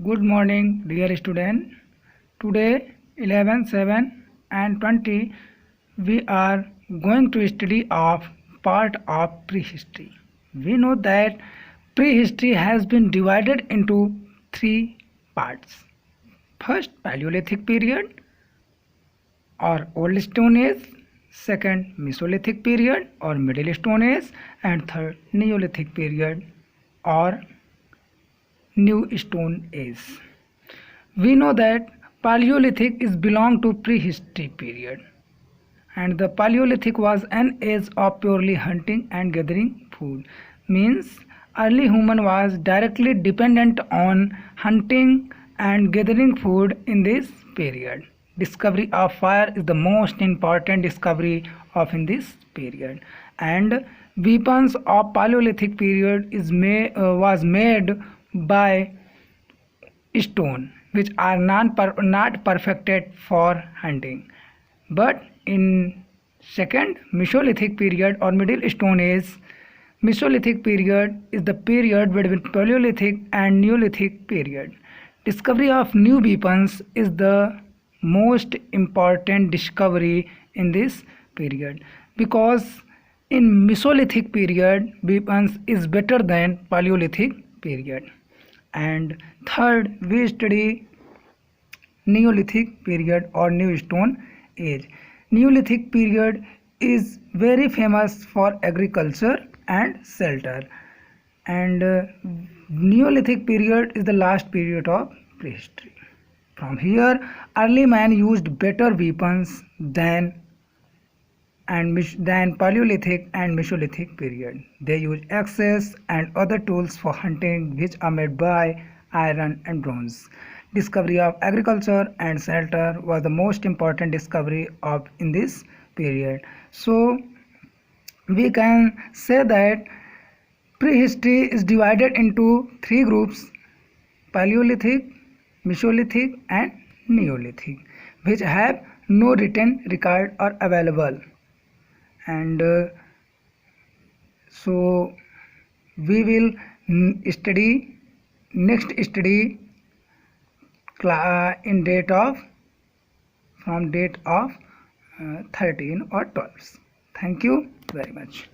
Good morning, dear student. Today, 11, 7 and 20, we are going to study of part of prehistory. We know that prehistory has been divided into three parts. First, Paleolithic period or Old Stone Age. Second, Mesolithic period or Middle Stone Age. And third, Neolithic period or New Stone Age. We know that Paleolithic is belong to prehistory period, and the Paleolithic was an age of purely hunting and gathering food. Means early human was directly dependent on hunting and gathering food in this period. Discovery of fire is the most important discovery of in this period, and weapons of Paleolithic period was made by stone, which are not perfected for hunting. But in second Mesolithic period or Middle Stone Age, Mesolithic period is the period between Paleolithic and Neolithic period. Discovery of new weapons is the most important discovery in this period, because in Mesolithic period weapons is better than Paleolithic period. And third, we study Neolithic period or New Stone Age. Neolithic period is very famous for agriculture and shelter, and Neolithic period is the last period of prehistory. From here, early man used better weapons than Paleolithic and Mesolithic period. They use axes and other tools for hunting, which are made by iron and bronze. Discovery of agriculture and shelter was the most important discovery of in this period. So we can say that prehistory is divided into three groups: Paleolithic, Mesolithic and Neolithic, which have no written record or available. And so we will study next study in date of from date of 13 or 12. Thank you very much.